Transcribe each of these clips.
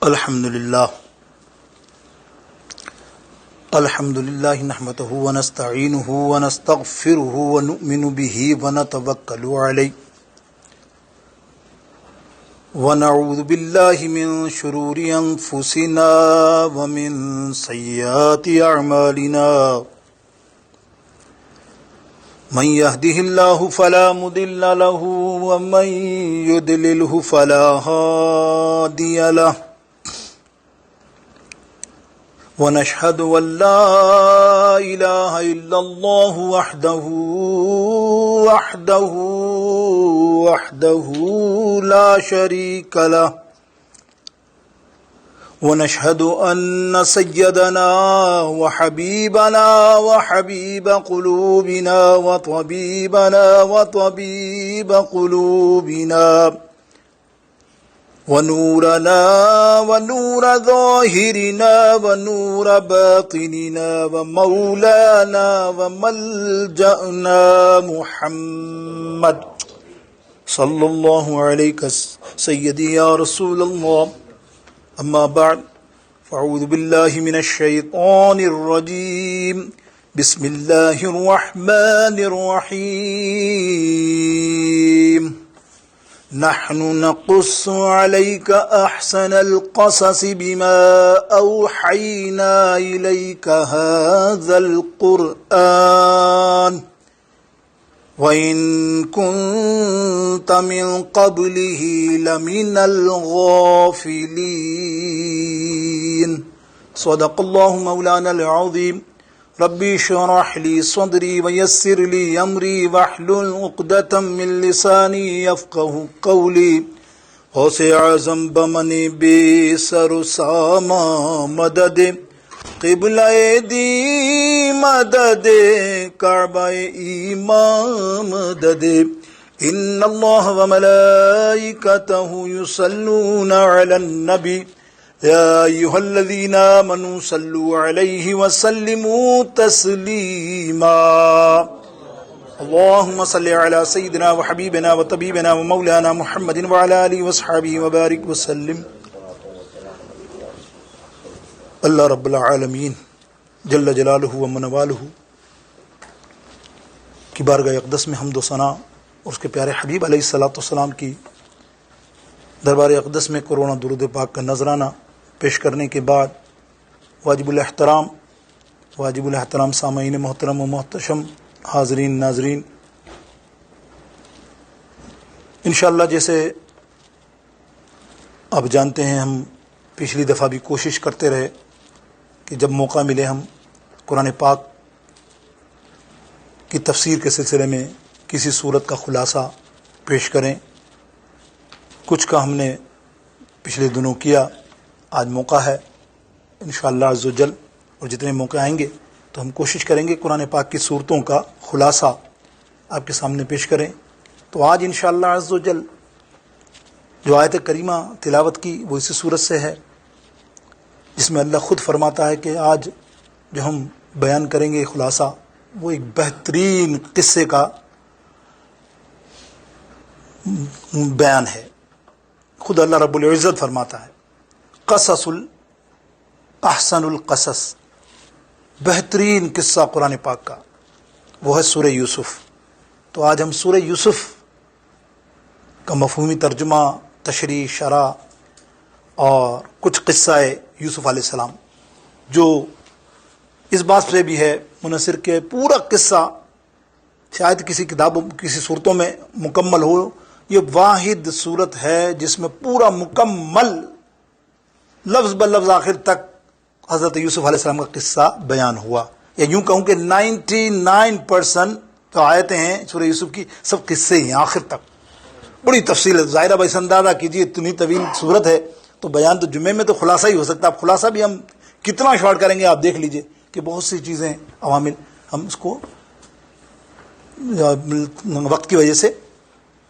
الحمد لله نحمده ونستعينه ونستغفره ونؤمن به ونتوكل عليه ونعوذ بالله من شرور أنفسنا ومن سيئات أعمالنا من يهده الله فلا مضل له ومن يضلله فلا هادي له ونشهد أن لا إله إلا الله وحده لا شريك له ونشهد أن سيدنا وحبيبنا وحبيب قلوبنا وطبيب قلوبنا ونورنا ونور ظاهرنا ونور باطننا ومولانا وملجأنا محمد صلى الله عليك سيدي يا رسول الله أما بعد فأعوذ بالله من الشيطان الرجيم بسم الله الرحمن الرحيم نحن نقص عليك أحسن القصص بما أوحينا إليك هذا القرآن وإن كنت من قبله لمن الغافلين صدق الله مولانا العظيم ربي اشرح لي صدري ويسر لي أمري واحلل عقدة من لساني يفقهوا قولي غوث اعظم بمن بسر ساما مدد قبلہ دی مدد کعبہ ایمان مدد ان اللہ وملائکتہ یصلون علی النبی یا ایہا الذین آمنوا صلوا علیہ وسلموا تسلیما اللہم صل علی سیدنا وحبیبنا وطبیبنا ومولانا محمد وعلی آلہ وصحبہ وبارک وسلم۔ اللہ رب العالمین جل جلالہ و منوالہ کی بارگاہ اقدس میں حمد و ثنا اور اس کے پیارے حبیب علیہ الصلوۃ والسلام کی دربار اقدس میں کروڑوں درود پاک کا نذرانہ پیش کرنے کے بعد واجب الاحترام سامعین محترم و محتشم حاضرین ناظرین، انشاءاللہ جیسے آپ جانتے ہیں ہم پچھلی دفعہ بھی کوشش کرتے رہے کہ جب موقع ملے ہم قرآن پاک کی تفسیر کے سلسلے میں کسی صورت کا خلاصہ پیش کریں۔ کچھ کا ہم نے پچھلے دنوں کیا، آج موقع ہے انشاءاللہ عز و جل، اور جتنے موقع آئیں گے تو ہم کوشش کریں گے قرآن پاک کی صورتوں کا خلاصہ آپ کے سامنے پیش کریں۔ تو آج انشاءاللہ عز و جل جو آیت کریمہ تلاوت کی وہ اسی صورت سے ہے، جس میں اللہ خود فرماتا ہے کہ آج جو ہم بیان کریں گے خلاصہ وہ ایک بہترین قصے کا بیان ہے۔ خود اللہ رب العزت فرماتا ہے قصص احسن القصص، بہترین قصہ قرآن پاک کا وہ ہے سورہ یوسف۔ تو آج ہم سورہ یوسف کا مفہومی ترجمہ، تشریح، شرح اور کچھ قصہ یوسف علیہ السلام جو اس بات سے بھی ہے منحصر کہ پورا قصہ شاید کسی کتابوں کسی صورتوں میں مکمل ہو، یہ واحد صورت ہے جس میں پورا مکمل لفظ بلفظ آخر تک حضرت یوسف علیہ السلام کا قصہ بیان ہوا، یا یوں کہوں کہ 99% جو آیتیں ہیں سورہ یوسف کی سب قصے ہیں آخر تک، بڑی تفصیل ہے۔ ظاہرہ بھائی اندازہ کیجیے اتنی طویل صورت ہے تو بیان تو جمعے میں تو خلاصہ ہی ہو سکتا ہے، اب خلاصہ بھی ہم کتنا شارٹ کریں گے آپ دیکھ لیجئے کہ بہت سی چیزیں عوامل ہم اس کو وقت کی وجہ سے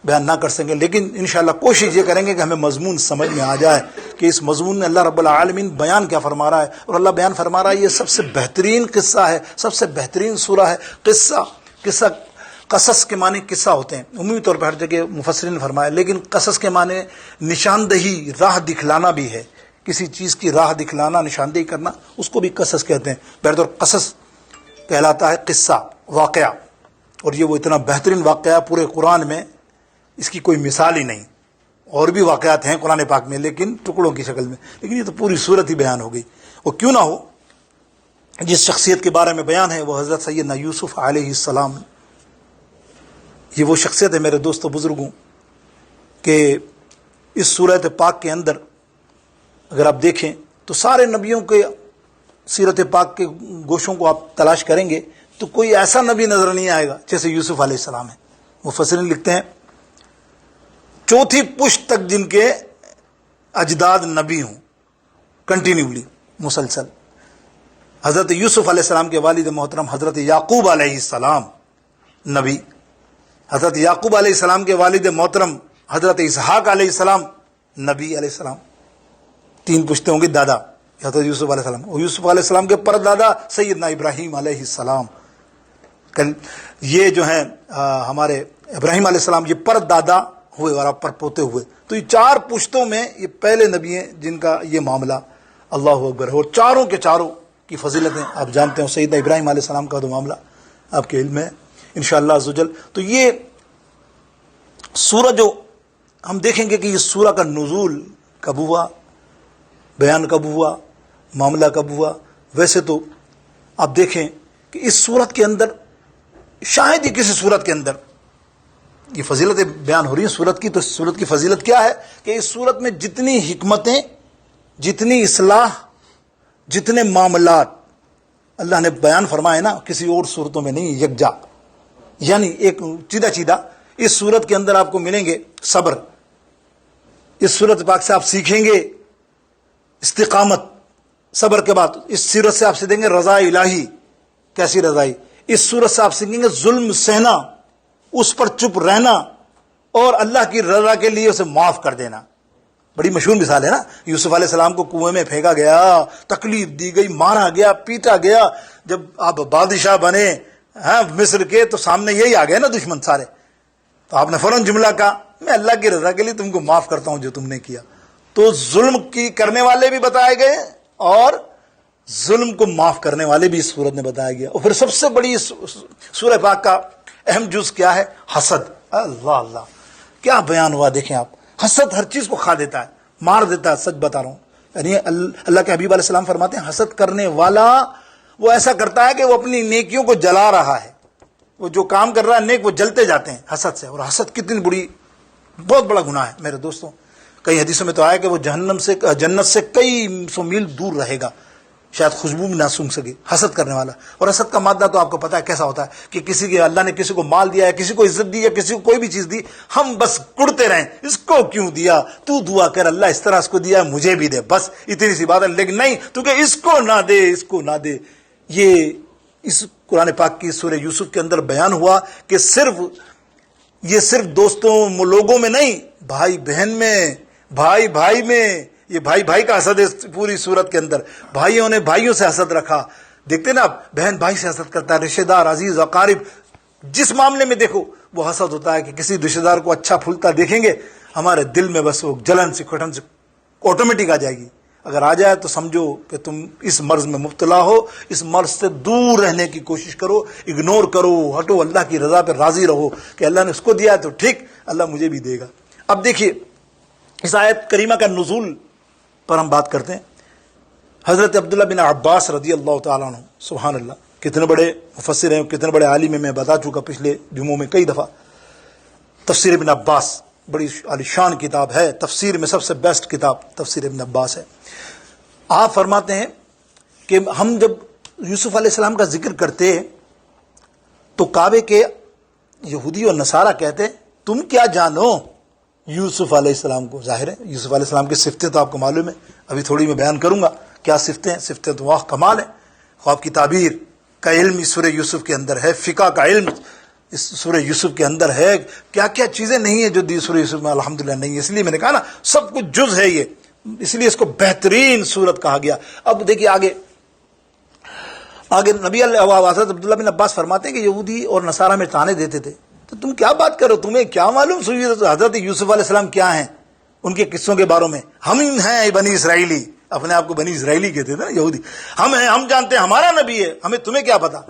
بیان نہ کر سکیں، لیکن انشاءاللہ کوشش یہ کریں گے کہ ہمیں مضمون سمجھ میں آ جائے کہ اس مضمون میں اللہ رب العالمین بیان کیا فرما رہا ہے، اور اللہ بیان فرما رہا ہے یہ سب سے بہترین قصہ ہے، سب سے بہترین سورہ ہے۔ قصہ قصص کے معنی قصہ ہوتے ہیں عمومی طور پر ہر جگہ مفسرین نے فرمایا، لیکن قصص کے معنی نشاندہی، راہ دکھلانا بھی ہے کسی چیز کی راہ دکھلانا، نشاندہی کرنا، اس کو بھی قصص کہتے ہیں۔ بہرحال قصص کہلاتا ہے قصہ، واقعہ، اور یہ وہ اتنا بہترین واقعہ پورے قرآن میں، اس کی کوئی مثال ہی نہیں۔ اور بھی واقعات ہیں قرآن پاک میں لیکن ٹکڑوں کی شکل میں، لیکن یہ تو پوری صورت ہی بیان ہو گئی۔ وہ کیوں نہ ہو، جس شخصیت کے بارے میں بیان ہے وہ حضرت سیدنا یوسف علیہ السلام۔ یہ وہ شخصیت ہے میرے دوستو بزرگوں کہ اس سورت پاک کے اندر اگر آپ دیکھیں تو سارے نبیوں کے سیرت پاک کے گوشوں کو آپ تلاش کریں گے تو کوئی ایسا نبی نظر نہیں آئے گا جیسے یوسف علیہ السلام ہے۔ مفسرین لکھتے ہیں چوتھی پشت تک جن کے اجداد نبی ہوں، کنٹینیولی، مسلسل۔ حضرت یوسف علیہ السلام کے والد محترم حضرت یعقوب علیہ السلام نبی، حضرت یعقوب علیہ السلام کے والد محترم حضرت اسحاق علیہ السلام نبی علیہ السلام۔ 3 پشتیں ہوں گی دادا حضرت یوسف علیہ السلام، اور یوسف علیہ السلام کے پردادا سیدنا ابراہیم علیہ السلام۔ یہ جو ہیں ہمارے ابراہیم علیہ السلام، یہ پردادا ہوئے اور آپ پر پوتے ہوئے۔ تو یہ 4 پشتوں میں یہ پہلے نبی ہیں جن کا یہ معاملہ اللہ اکبر ہے، اور چاروں کے چاروں کی فضیلتیں آپ جانتے ہیں۔ سیدنا ابراہیم علیہ السلام کا تو معاملہ آپ کے علم میں انشاءاللہ عز و جل۔ تو یہ سورہ جو ہم دیکھیں گے کہ یہ سورہ کا نزول کب ہوا، بیان کب ہوا، معاملہ کب ہوا۔ ویسے تو آپ دیکھیں کہ اس سورت کے اندر شاید ہی کسی سورت کے اندر یہ فضیلتیں بیان ہو رہی ہیں سورت کی، تو اس سورت کی فضیلت کیا ہے کہ اس سورت میں جتنی حکمتیں، جتنی اصلاح، جتنے معاملات اللہ نے بیان فرمائے نا، کسی اور صورتوں میں نہیں، یکجا، یعنی ایک چیدہ چیدہ اس سورت کے اندر آپ کو ملیں گے صبر، اس سورت پاک سے آپ سیکھیں گے استقامت، صبر کے بعد اس سورت سے آپ سیکھیں گے رضا الہی، کیسی رضائی، اس سورت سے آپ سیکھیں گے ظلم سہنا، اس پر چپ رہنا، اور اللہ کی رضا کے لیے اسے معاف کر دینا۔ بڑی مشہور مثال ہے نا، یوسف علیہ السلام کو کنویں میں پھینکا گیا، تکلیف دی گئی، مارا گیا، پیٹا گیا، جب آپ بادشاہ بنے مصر کے تو سامنے یہی آ گئے نا دشمن سارے، تو آپ نے فوراً جملہ کہا میں اللہ کی رضا کے لیے تم کو معاف کرتا ہوں جو تم نے کیا۔ تو ظلم کی کرنے والے بھی بتائے گئے اور ظلم کو معاف کرنے والے بھی اس صورت میں بتایا گیا۔ اور پھر سب سے بڑی سورہ پاک کا اہم جز کیا ہے؟ حسد۔ اللہ اللہ، کیا بیان ہوا دیکھیں آپ۔ حسد ہر چیز کو کھا دیتا ہے، مار دیتا ہے، سچ بتا رہا ہوں۔ یعنی اللہ کے حبیب علیہ السلام فرماتے ہیں حسد کرنے والا وہ ایسا کرتا ہے کہ وہ اپنی نیکیوں کو جلا رہا ہے، وہ جو کام کر رہا ہے نیک وہ جلتے جاتے ہیں حسد سے۔ اور حسد کتنی بڑی، بہت بڑا گناہ ہے میرے دوستوں۔ کئی حدیثوں میں تو آیا کہ وہ جنت سے کئی سو میل دور رہے گا، شاید خوشبو بھی نہ سونگھ سکے، حسد کرنے والا۔ اور حسد کا مادہ تو آپ کو پتا ہے کیسا ہوتا ہے کہ کسی کے اللہ نے کسی کو مال دیا ہے، کسی کو عزت دی ہے، کسی کو کوئی بھی چیز دی، ہم بس کڑتے رہیں اس کو کیوں دیا، تو دعا کر اللہ اس طرح اس کو دیا مجھے بھی دے، بس اتنی سی بات ہے۔ لیکن نہیں، تو کہ اس کو نہ دے، اس کو نہ دے۔ یہ اس قرآن پاک کی سورہ یوسف کے اندر بیان ہوا کہ یہ صرف دوستوں لوگوں میں نہیں، بھائی بہن میں، بھائی بھائی میں، یہ بھائی بھائی کا حسد ہے پوری صورت کے اندر۔ بھائیوں نے بھائیوں سے حسد رکھا، دیکھتے نا آپ، بہن بھائی سے حسد کرتا ہے، رشتہ دار، عزیز اقارب، جس معاملے میں دیکھو وہ حسد ہوتا ہے کہ کسی رشتہ دار کو اچھا پھولتا دیکھیں گے ہمارے دل میں بس وہ جلن سے کھٹن سے آٹومیٹک آ جائے گی۔ اگر آ جائے تو سمجھو کہ تم اس مرض میں مبتلا ہو، اس مرض سے دور رہنے کی کوشش کرو، اگنور کرو، ہٹو، اللہ کی رضا پہ راضی رہو کہ اللہ نے اس کو دیا ہے تو ٹھیک، اللہ مجھے بھی دے گا۔ اب دیکھیے اس آیت کریمہ کا نزول پر ہم بات کرتے ہیں۔ حضرت عبداللہ بن عباس رضی اللہ تعالیٰ عنہ، سبحان اللہ، کتنے بڑے مفسر ہیں، کتنے بڑے عالم ہیں، میں بتا چکا پچھلے جمعوں میں کئی دفعہ۔ تفسیر ابن عباس بڑی عالیشان کتاب ہے، تفسیر میں سب سے بیسٹ کتاب تفسیر ابن عباس ہے۔ آپ فرماتے ہیں کہ ہم جب یوسف علیہ السلام کا ذکر کرتے تو کعبے کے یہودی اور نصارہ کہتے تم کیا جانو یوسف علیہ السلام کو۔ ظاہر ہے یوسف علیہ السلام کی صفتیں تو آپ کو معلوم ہے، ابھی تھوڑی میں بیان کروں گا کیا صفتیں ہیں۔ صفتیں تو واہ کمال ہیں، خواب کی تعبیر کا علم اس سورہ یوسف کے اندر ہے، فقہ کا علم اس سورہ یوسف کے اندر ہے، کیا کیا چیزیں نہیں ہیں جو سورہ یوسف میں الحمدللہ نہیں ہے۔ اس لیے میں نے کہا نا سب کچھ جز ہے یہ، اس لیے اس کو بہترین صورت کہا گیا۔ اب دیکھیے آگے نبی حضرت عبداللہ بن عباس فرماتے ہیں کہ یہودی اور نصارہ میں تانے دیتے تھے، تو تم کیا بات کرو، تمہیں کیا معلوم حضرت یوسف علیہ السلام کیا ہیں، ان کے قصوں کے بارے میں، ہم ہیں بنی اسرائیلی، اپنے آپ کو بنی اسرائیلی کہتے تھے نا یہودی. ہم جانتے ہیں ہمارا نبی ہے, ہمیں تمہیں کیا پتا.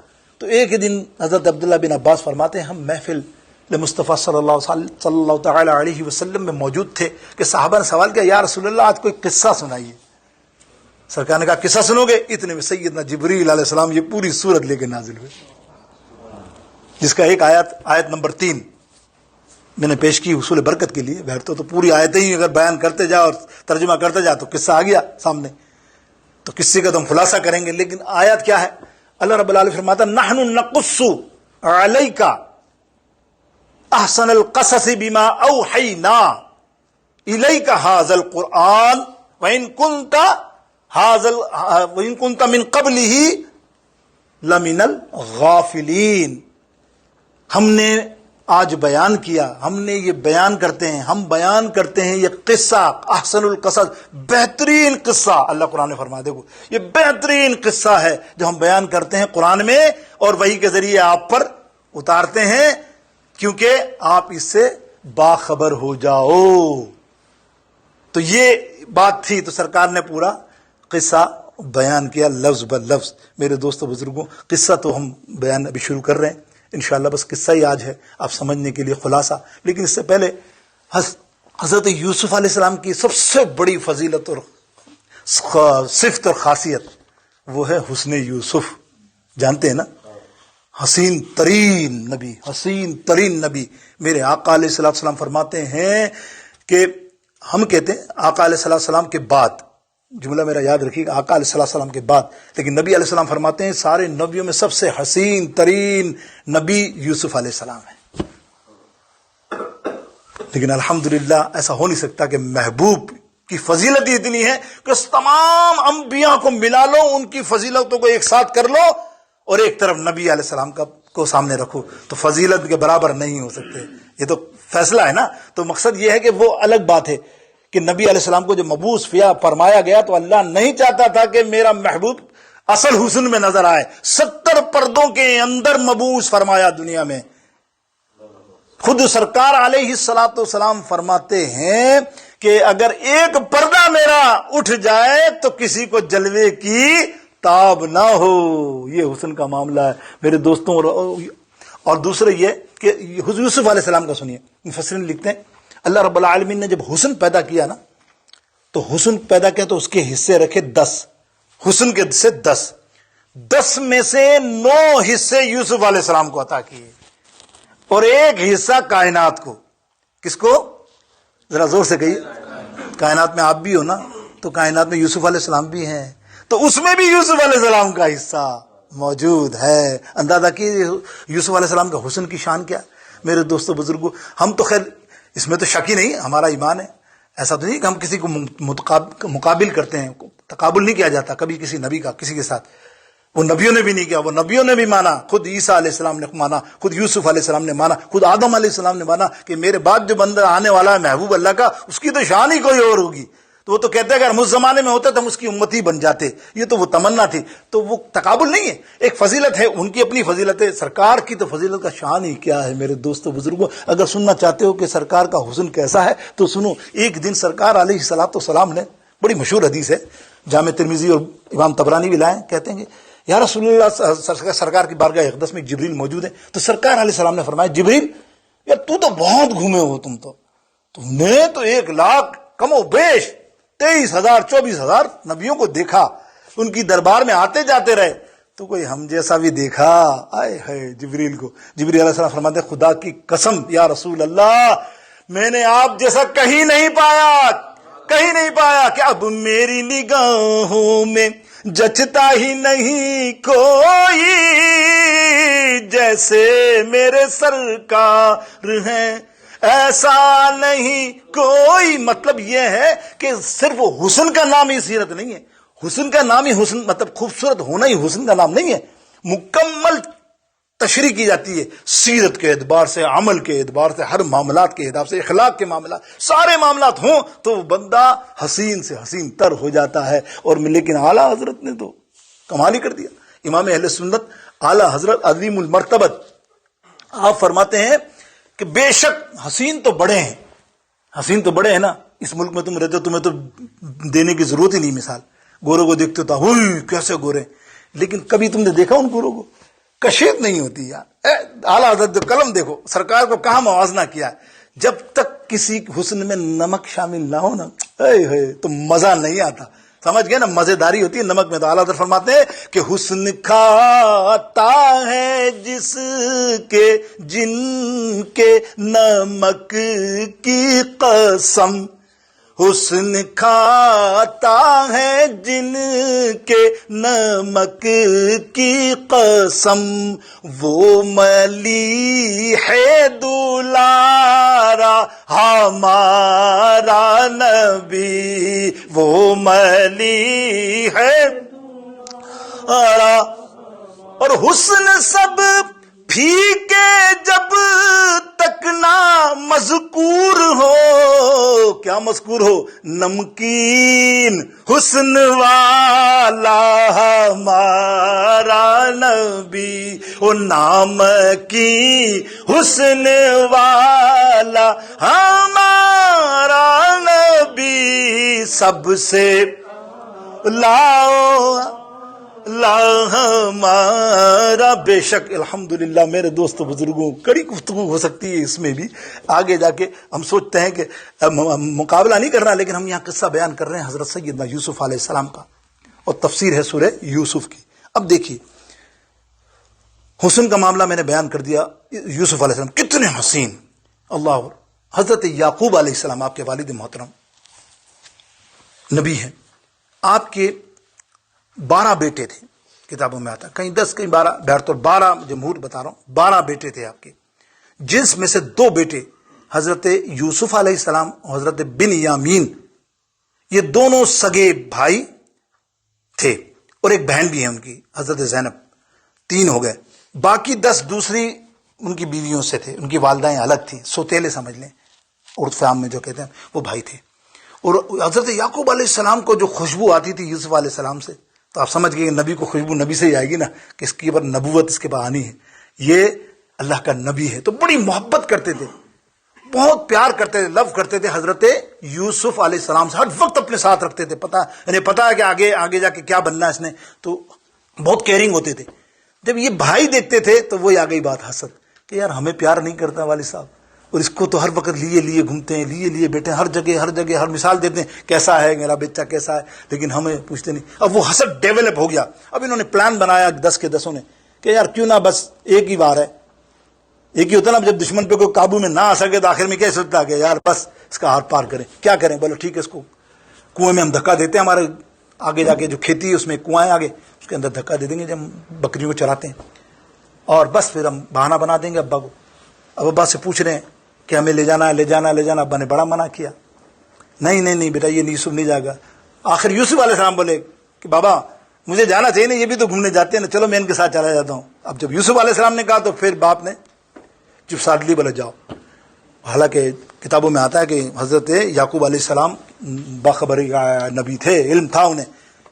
تو ایک ہی دن حضرت عبداللہ بن عباس فرماتے ہیں ہم محفل مصطفیٰ صلی اللہ تعالی علیہ وسلم میں موجود تھے کہ صحابہ نے سوال کیا یا رسول اللہ آج کوئی قصہ سنائیے. سرکار نے کہا قصہ سنو گے؟ اتنے میں سیدنا جبریل علیہ السلام یہ پوری سورت لے کے نازل ہوئے, جس کا ایک آیت نمبر 3 میں نے پیش کی حصول برکت کے لیے. بیٹھتے تو پوری آیتیں ہی اگر بیان کرتے جا اور ترجمہ کرتے جا تو قصہ آ گیا سامنے, تو قصے کا تو ہم خلاصہ کریں گے. لیکن آیت کیا ہے؟ اللہ رب العالمین فرماتا نحن نقص علیک احسن القصص بما اوحینا الیک ھذا القرآن وان کنت من قبلہ لمن الغافلین. ہم نے آج بیان کیا, ہم نے یہ بیان کرتے ہیں, ہم بیان کرتے ہیں یہ قصہ احسن القصص, بہترین قصہ. اللہ قرآن نے فرما دیکھو یہ بہترین قصہ ہے جو ہم بیان کرتے ہیں قرآن میں, اور وحی کے ذریعے آپ پر اتارتے ہیں کیونکہ آپ اس سے باخبر ہو جاؤ. تو یہ بات تھی, تو سرکار نے پورا قصہ بیان کیا لفظ بلفظ. میرے دوستو بزرگوں, قصہ تو ہم بیان ابھی شروع کر رہے ہیں انشاءاللہ, بس قصہ ہی آج ہے آپ سمجھنے کے لیے خلاصہ. لیکن اس سے پہلے حضرت یوسف علیہ السلام کی سب سے بڑی فضیلت اور صفت اور خاصیت وہ ہے حسن یوسف. جانتے ہیں نا, حسین ترین نبی, حسین ترین نبی. میرے آقا علیہ السلام فرماتے ہیں کہ ہم کہتے ہیں آقا علیہ السلام کے بعد, جملہ میرا یاد رکھیے گا, آقا علیہ السلام کے بعد, لیکن نبی علیہ السلام فرماتے ہیں سارے نبیوں میں سب سے حسین ترین نبی یوسف علیہ السلام ہے. لیکن الحمدللہ ایسا ہو نہیں سکتا کہ محبوب کی فضیلت اتنی ہے کہ تمام انبیاء کو ملا لو, ان کی فضیلتوں کو ایک ساتھ کر لو اور ایک طرف نبی علیہ السلام کو سامنے رکھو, تو فضیلت کے برابر نہیں ہو سکتے. یہ تو فیصلہ ہے نا. تو مقصد یہ ہے کہ وہ الگ بات ہے کہ نبی علیہ السلام کو جو مبعوث فرمایا گیا تو اللہ نہیں چاہتا تھا کہ میرا محبوب اصل حسن میں نظر آئے. 70 پردوں کے اندر مبعوث فرمایا دنیا میں. خود سرکار علیہ السلام فرماتے ہیں کہ اگر ایک پردہ میرا اٹھ جائے تو کسی کو جلوے کی تاب نہ ہو. یہ حسن کا معاملہ ہے میرے دوستوں. اور دوسرے یہ کہ حضرت یوسف علیہ السلام کا سنیے, مفسرین لکھتے ہیں اللہ رب العالمین نے جب حسن پیدا کیا نا, تو حسن پیدا کیا تو اس کے حصے رکھے 10. حسن کے سے 10 میں سے 9 حصے یوسف علیہ السلام کو عطا کیے اور ایک حصہ کائنات کو. کس کو؟ ذرا زور سے کہیے. کائنات میں آپ بھی ہو نا, تو کائنات میں یوسف علیہ السلام بھی ہیں, تو اس میں بھی یوسف علیہ السلام کا حصہ موجود ہے. اندازہ کیجیے یوسف علیہ السلام کا حسن کی شان کیا. میرے دوستو بزرگوں, ہم تو خیر اس میں تو شک ہی نہیں, ہمارا ایمان ہے. ایسا تو نہیں کہ ہم کسی کو مقابل کرتے ہیں, تقابل نہیں کیا جاتا کبھی کسی نبی کا کسی کے ساتھ. وہ نبیوں نے بھی نہیں کیا, وہ نبیوں نے بھی مانا, خود عیسیٰ علیہ السلام نے مانا, خود یوسف علیہ السلام نے مانا, خود آدم علیہ السلام نے مانا کہ میرے بعد جو بندہ آنے والا ہے محبوب اللہ کا, اس کی تو شان ہی کوئی اور ہوگی. تو وہ تو کہتے ہیں اگر ہم اس زمانے میں ہوتے تو ہم اس کی امتی بن جاتے. یہ تو وہ تمنا تھی. تو وہ تقابل نہیں ہے, ایک فضیلت ہے, ان کی اپنی فضیلت ہے. سرکار کی تو فضیلت کا شان ہی کیا ہے میرے دوستو بزرگوں. اگر سننا چاہتے ہو کہ سرکار کا حسن کیسا ہے تو سنو. ایک دن سرکار علیہ السلام نے, بڑی مشہور حدیث ہے, جامع ترمذی اور امام طبرانی بھی لائیں, کہتے ہیں کہ یا رسول اللہ, سرکار کی بارگاہ اقدس میں جبریل موجود ہے. تو سرکار علیہ السلام نے فرمایا جبریل یار تو بہت گھومے ہو, تم نے تو 1 لاکھ کم و بیش 23,000 24,000 نبیوں کو دیکھا, ان کی دربار میں آتے جاتے رہے, تو کوئی ہم جیسا بھی دیکھا. آئے ہے جبریل کو, جبریل علیہ السلام فرماتے خدا کی قسم یا رسول اللہ میں نے آپ جیسا کہیں نہیں پایا کہ اب میری نگاہوں میں جچتا ہی نہیں کوئی جیسے میرے سرکار ہیں, ایسا نہیں کوئی. مطلب یہ ہے کہ صرف حسن کا نام ہی سیرت نہیں ہے, حسن کا نام ہی حسن, مطلب خوبصورت ہونا ہی حسن کا نام نہیں ہے. مکمل تشریح کی جاتی ہے سیرت کے اعتبار سے, عمل کے اعتبار سے, ہر معاملات کے اعتبار سے, اخلاق کے معاملات, سارے معاملات ہوں تو بندہ حسین سے حسین تر ہو جاتا ہے. اور لیکن اعلیٰ حضرت نے تو کمال ہی کر دیا. امام اہل سنت اعلیٰ حضرت عظیم المرتبت آپ فرماتے ہیں کہ بے شک حسین تو بڑے ہیں نا, اس ملک میں تم رہتے ہو تمہیں تو دینے کی ضرورت ہی نہیں مثال. گوروں کو دیکھتے تو ہوئی کیسے گورے, لیکن کبھی تم نے دیکھا ان گوروں کو؟ کشید نہیں ہوتی یار. اعلیٰ حضرت قلم دیکھو, سرکار کو کہاں موازنہ کیا ہے. جب تک کسی حسن میں نمک شامل نہ ہو نا تو مزہ نہیں آتا. سمجھ گئے نا, مزیداری ہوتی ہے نمک میں. تو اعلیٰ حضرت فرماتے ہیں کہ حسن کھاتا ہے جس کے جن کے نمک کی قسم, حسن کھاتا ہے جن کے نمک کی قسم, وہ ملی ہے دلارا ہمارا نبی, وہ ملی ہے. اور حسن سب پھیکے جب تک نہ مذکور ہو. کیا مذکور ہو؟ نمکین حسن والا ہمارا نبی, او نامکی حسن والا ہمارا نبی, سب سے لاؤ ہمارا. بے شک الحمدللہ میرے دوست بزرگوں, کڑی گفتگو ہو سکتی ہے اس میں بھی. آگے جا کے ہم سوچتے ہیں کہ مقابلہ نہیں کرنا, لیکن ہم یہاں قصہ بیان کر رہے ہیں حضرت سیدنا یوسف علیہ السلام کا, اور تفسیر ہے سورہ یوسف کی. اب دیکھیے حسن کا معاملہ میں نے بیان کر دیا. یوسف علیہ السلام کتنے حسین. اللہ. حضرت یعقوب علیہ السلام آپ کے والد محترم نبی ہیں. آپ کے 12 بیٹے تھے, کتابوں میں آتا ہے کہیں 10 کہیں 12, بہرطور 12 جمہور بتا رہا ہوں. 12 بیٹے تھے آپ کے, جس میں سے 2 بیٹے حضرت یوسف علیہ السلام اور حضرت بن یامین, یہ دونوں سگے بھائی تھے, اور ایک بہن بھی ہے ان کی حضرت زینب. 3 ہو گئے. باقی 10 دوسری ان کی بیویوں سے تھے, ان کی والدائیں الگ تھیں, سوتیلے سمجھ لیں, عرف عام میں جو کہتے ہیں وہ بھائی تھے. اور حضرت یعقوب علیہ السلام کو جو خوشبو آتی تھی یوسف علیہ السلام سے, تو آپ سمجھ گئے کہ نبی کو خوشبو نبی سے ہی آئے گی نا, کہ اس کی پر نبوت اس کے پاس آنی ہے, یہ اللہ کا نبی ہے. تو بڑی محبت کرتے تھے, بہت پیار کرتے تھے, لو کرتے تھے حضرت یوسف علیہ السلام سے, ہر وقت اپنے ساتھ رکھتے تھے. انہیں پتا ہے کہ آگے جا کے کیا بننا ہے اس نے, تو بہت کیئرنگ ہوتے تھے. جب یہ بھائی دیکھتے تھے تو وہی آ گئی بات حسد, کہ یار ہمیں پیار نہیں کرتا والد صاحب, اور اس کو تو ہر وقت لیے گھومتے ہیں, لیے بیٹھے ہیں, ہر جگہ ہر مثال دیتے ہیں کیسا ہے میرا بچہ کیسا ہے, لیکن ہمیں پوچھتے نہیں. اب وہ حسد ڈیولپ ہو گیا. اب انہوں نے پلان بنایا 10 کے 10 نے کہ یار کیوں نہ بس ایک ہی بار ہے, ایک ہی ہوتا نا, جب دشمن پہ کوئی قابو میں نہ آ سکے تو آخر میں کیا سوچتا کہ یار بس اس کا ہاتھ پار کریں. کیا کریں؟ بولو ٹھیک ہے, اس کو کنویں میں ہم دھکا دیتے ہیں, ہمارے آگے جا کے جو کھیتی ہے اس میں کنواں ہے آگے, اس کے اندر دھکا دے دیں گے جب ہم بکریوں کو چراتے ہیں, اور بس پھر ہم بہانہ بنا دیں گے ابا کو. اب ابا سے پوچھ رہے ہیں کہ ہمیں لے جانا. ابا نے بڑا منع کیا, نہیں بیٹا یہ یوسف نہیں جائے گا. آخر یوسف علیہ السلام بولے کہ بابا مجھے جانا چاہیے نا, یہ بھی تو گھومنے جاتے ہیں نا, چلو میں ان کے ساتھ چلا جاتا ہوں. اب جب یوسف علیہ السلام نے کہا تو پھر باپ نے چپ سادلی بولے جاؤ. حالانکہ کتابوں میں آتا ہے کہ حضرت یعقوب علیہ السلام باخبر نبی تھے, علم تھا انہیں,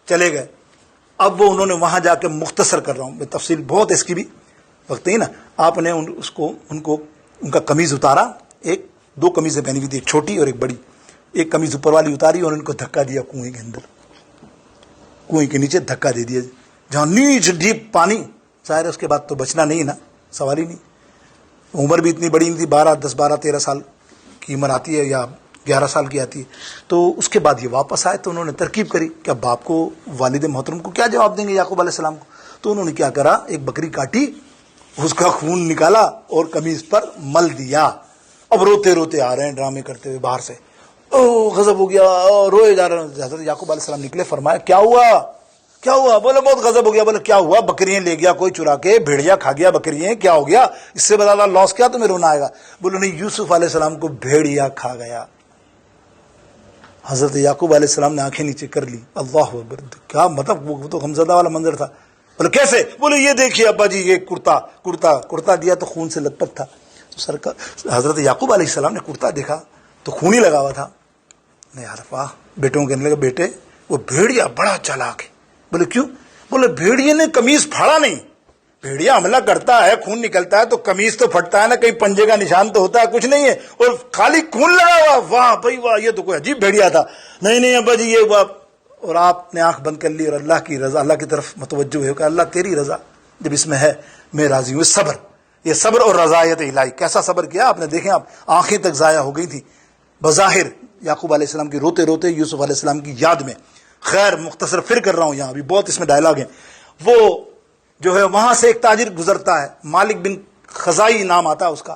چلے گئے. اب وہ انہوں نے وہاں جا کے, مختصر کر رہا ہوں میں, تفصیل بہت اس کی بھی وقت نہیں نا, آپ نے ان کا قمیض اتارا, 2 قمیضیں پہنی ہوئی تھی, ایک چھوٹی اور ایک بڑی. ایک قمیض اوپر والی اتاری اور ان کو دھکا دیا کنویں کے اندر, کنویں کے نیچے دھکا دے دیا, جہاں نیچ ڈیپ پانی. ظاہر ہے اس کے بعد تو بچنا نہیں نا, سوال ہی نہیں. عمر بھی اتنی بڑی نہیں تھی, 12 13 سال کی عمر آتی ہے یا 11 سال کی آتی ہے. تو اس کے بعد یہ واپس آئے تو انہوں نے ترکیب کری کہ اب باپ کو, والد محترم کو کیا جواب دیں گے یعقوب علیہ السلام کو. تو انہوں نے کیا کرا, ایک بکری کاٹی, اس کا خون نکالا اور قمیض پر مل دیا. اب روتے آ رہے ہیں ڈرامے کرتے ہوئے باہر سے, غضب ہو گیا, روئے جا رہے ہیں. حضرت یعقوب علیہ السلام نکلے, فرمایا کیا ہوا؟ بولے بہت غضب ہو گیا. بولے کیا ہوا؟ بکریاں لے گیا کوئی چرا کے, بھیڑیا کھا گیا بکریاں, کیا ہو گیا؟ اس سے بتا لاس کیا تمہیں رونا آئے گا؟ بولے نہیں, یوسف علیہ السلام کو بھیڑیا کھا گیا. حضرت یعقوب علیہ السلام نے آنکھیں نیچے کر لی. اللہ اکبر, کیا مطلب, وہ تو غمزدہ والا منظر تھا. بولے کیسے؟ بولے یہ دیکھیے ابا جی, یہ کرتا دیا تو خون سے لت پت تھا. تو سرکار حضرت یعقوب علیہ السلام نے کرتا دیکھا تو خون ہی لگا ہوا تھا. نہیں یار واہ, بیٹوں کہنے لگا بیٹے وہ بھیڑیا بڑا چالاک ہے. بولے کیوں؟ بولے بھیڑیے نے قمیض پھاڑا نہیں, بھیڑیا حملہ کرتا ہے، خون نکلتا ہے تو قمیص تو پھٹتا ہے نا، کہیں پنجے کا نشان تو ہوتا ہے، کچھ نہیں ہے، اور خالی خون لگا ہوا، واہ بھائی واہ، یہ تو کوئی عجیب بھیڑیا تھا. نہیں ابا جی یہ وہ. اور آپ نے آنکھ بند کر لی اور اللہ کی رضا، اللہ کی طرف متوجہ ہے کہ اللہ تیری رضا جب اس میں ہے میں راضی ہوں. صبر، یہ صبر اور رضایت الہی. کیسا صبر کیا آپ نے، دیکھیں آپ، آنکھیں تک ضائع ہو گئی تھی بظاہر یعقوب علیہ السلام کی روتے روتے یوسف علیہ السلام کی یاد میں. خیر مختصر پھر کر رہا ہوں یہاں، ابھی بہت اس میں ڈائلاگ ہیں. وہ جو ہے وہاں سے ایک تاجر گزرتا ہے، مالک بن خزائی نام آتا ہے اس کا،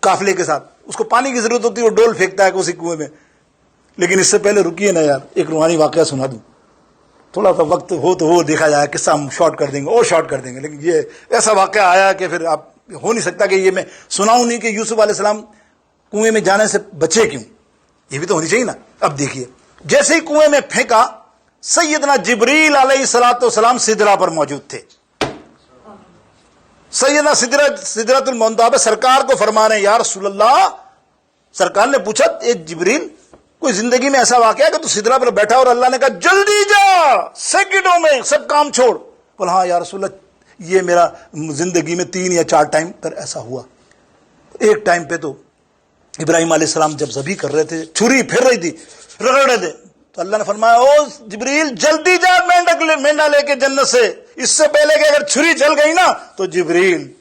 قافلے کے ساتھ. اس کو پانی کی ضرورت ہوتی ہے، وہ ڈول پھینکتا ہے اسی کنویں میں. لیکن اس سے پہلے رکیے نا یار، ایک روحانی واقعہ سنا دوں. تھوڑا سا وقت ہو تو وہ دیکھا جائے، قصہ ہم شارٹ کر دیں گے اور شارٹ کر دیں گے، لیکن یہ ایسا واقعہ آیا کہ پھر آپ ہو نہیں سکتا کہ یہ میں سناؤں نہیں کہ یوسف علیہ السلام کنویں میں جانے سے بچے کیوں، یہ بھی تو ہونی چاہیے نا. اب دیکھیے، جیسے ہی کنویں میں پھینکا، سیدنا جبریل علیہ الصلوۃ والسلام سدرہ پر موجود تھے. سیدنا سدرۃ المنتہا پہ سرکار کو فرما رہے ہیں، یا رسول اللہ. سرکار نے پوچھا، اے جبریل کوئی زندگی میں ایسا واقعہ ہے کہ تو سدرہ پر بیٹھا اور اللہ نے کہا جلدی جا، سیکنڈوں میں سب کام چھوڑ. بولا ہاں یا رسول اللہ، یہ میرا زندگی میں 3 یا 4 ٹائم پر ایسا ہوا. ایک ٹائم پہ تو ابراہیم علیہ السلام جب ذبح کر رہے تھے، چھری پھر رہی تھی، رگڑ رہے تھے، تو اللہ نے فرمایا او جبریل جلدی جا مینڈا لے کے جنت سے، اس سے پہلے کہ اگر چھری چل گئی نا تو جبریل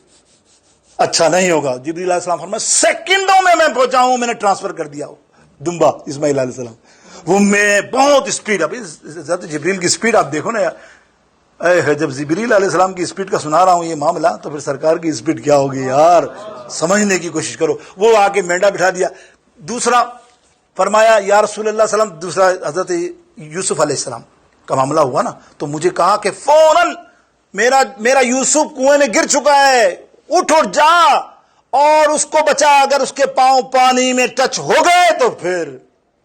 اچھا نہیں ہوگا. جبریل علیہ السلام فرمایا سیکنڈوں میں پہنچاؤں، میں نے ٹرانسفر کر دیا دمبا اسماعیل علیہ السلام. وہ میں بہت اسپیڈ. اب جبریل کی اسپیڈ آپ دیکھو نا یار، جب جبریل علیہ السلام کی اسپیڈ کا سنا رہا ہوں یہ معاملہ، تو پھر سرکار کی اسپیڈ کیا ہوگی یار، سمجھنے کی کوشش کرو. وہ آ کے مینڈا بٹھا دیا. دوسرا فرمایا یا رسول اللہ صلی اللہ علیہ وسلم، دوسرا حضرت یوسف علیہ السلام کا معاملہ ہوا نا، تو مجھے کہا کہ فوراً میرا یوسف کنویں میں گر چکا ہے، اٹھ جا اور اس کو بچا. اگر اس کے پاؤں پانی میں ٹچ ہو گئے تو پھر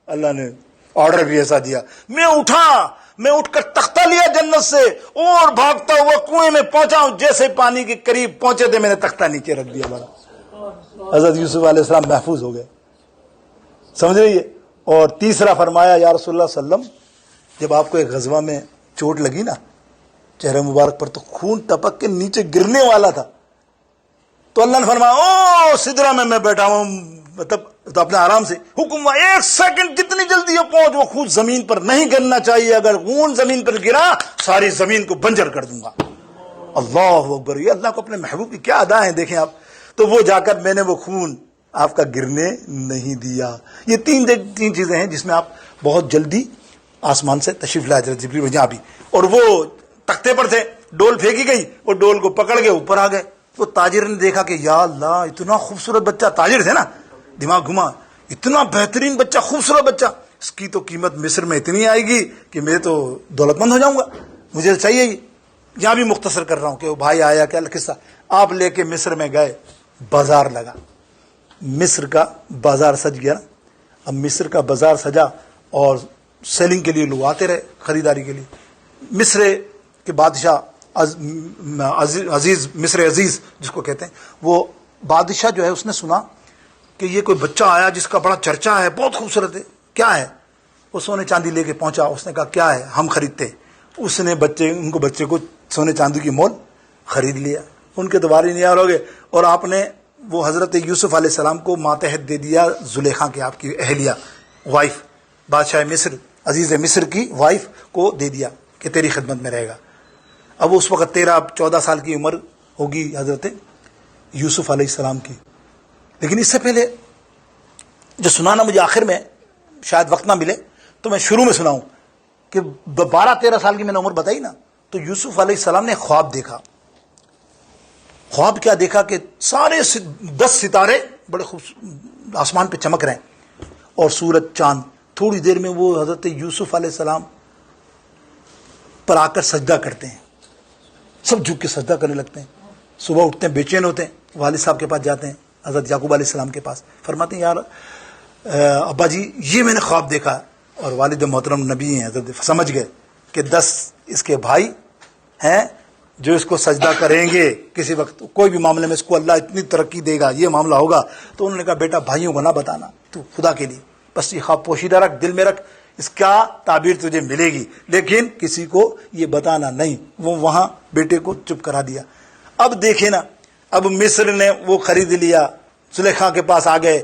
اللہ نے آرڈر بھی ایسا دیا. میں اٹھ کر تختہ لیا جنت سے اور بھاگتا ہوا کنویں میں پہنچا ہوں. جیسے پانی کے قریب پہنچے تھے میں نے تختہ نیچے رکھ دیا. بڑا حضرت یوسف علیہ السلام محفوظ ہو گئے، سمجھ رہی ہے. اور تیسرا فرمایا یا رسول اللہ صلی اللہ علیہ وسلم، جب آپ کو ایک غزوہ میں چوٹ لگی نا چہرے مبارک پر، تو خون ٹپک کے نیچے گرنے والا تھا، تو اللہ نے فرمایا او سدرہ میں بیٹھا ہوں، مطلب تو اپنے آرام سے حکم ہوا 1 سیکنڈ جتنی جلدی ہو پہنچ. وہ خون زمین پر نہیں گرنا چاہیے، اگر خون زمین پر گرا ساری زمین کو بنجر کر دوں گا. اللہ اکبر، یہ اللہ کو اپنے محبوب کی کیا ادا ہیں دیکھیں آپ. تو وہ جا کر میں نے وہ خون آپ کا گرنے نہیں دیا. یہ تین چیزیں ہیں جس میں آپ بہت جلدی آسمان سے تشریف لائے حضرت جبریل یہاں بھی. اور وہ تختے پر تھے، ڈول پھینکی گئی، وہ ڈول کو پکڑ کے اوپر آ گئے. وہ تاجر نے دیکھا کہ یا اللہ اتنا خوبصورت بچہ، تاجر تھے نا، دماغ گھما، اتنا بہترین بچہ، خوبصورت بچہ، اس کی تو قیمت مصر میں اتنی آئے گی کہ میں تو دولت مند ہو جاؤں گا، مجھے چاہیے ہی. یہاں بھی مختصر کر رہا ہوں کہ وہ بھائی آیا، کیا قصہ. آپ لے کے مصر میں گئے، بازار لگا، مصر کا بازار سج گیا. اب مصر کا بازار سجا اور سیلنگ کے لیے لوگ آتے رہے، خریداری کے لیے. مصر کے بادشاہ عزیز، مصر عزیز جس کو کہتے ہیں، وہ بادشاہ جو ہے اس نے سنا کہ یہ کوئی بچہ آیا جس کا بڑا چرچا ہے، بہت خوبصورت ہے، کیا ہے. وہ سونے چاندی لے کے پہنچا. اس نے کہا کیا ہے، ہم خریدتے. اس نے بچے کو سونے چاندی کی مول خرید لیا. ان کے دوبارے نیار ہو گئے. اور آپ نے وہ حضرت یوسف علیہ السلام کو ماتحت دے دیا، زلیخا کی آپ کی اہلیہ، وائف، بادشاہ مصر، عزیز مصر کی وائف کو دے دیا کہ تیری خدمت میں رہے گا. اب اس وقت 13-14 سال کی عمر ہوگی حضرت یوسف علیہ السلام کی. لیکن اس سے پہلے جو سنانا مجھے آخر میں شاید وقت نہ ملے تو میں شروع میں سناؤں کہ 12-13 سال کی میں نے عمر بتائی نا، تو یوسف علیہ السلام نے خواب دیکھا. خواب کیا دیکھا کہ سارے 10 ستارے بڑے آسمان پہ چمک رہے ہیں اور سورج چاند. تھوڑی دیر میں وہ حضرت یوسف علیہ السلام پر آ کر سجدہ کرتے ہیں، سب جھک کے سجدہ کرنے لگتے ہیں. صبح اٹھتے ہیں، بے چین ہوتے ہیں، والد صاحب کے پاس جاتے ہیں، حضرت یعقوب علیہ السلام کے پاس. فرماتے ہیں یار ابا جی یہ میں نے خواب دیکھا. اور والد محترم نبی ہیں، حضرت سمجھ گئے کہ 10 اس کے بھائی ہیں جو اس کو سجدہ کریں گے کسی وقت، کوئی بھی معاملے میں اس کو اللہ اتنی ترقی دے گا، یہ معاملہ ہوگا. تو انہوں نے کہا بیٹا بھائیوں کو نہ بتانا، تو خدا کے لیے بس یہ خواب پوشیدہ رکھ، دل میں رکھ، اس کا تعبیر تجھے ملے گی، لیکن کسی کو یہ بتانا نہیں. وہ وہاں بیٹے کو چپ کرا دیا. اب دیکھیں نا، اب مصر نے وہ خرید لیا، زلیخا کے پاس آ گئے،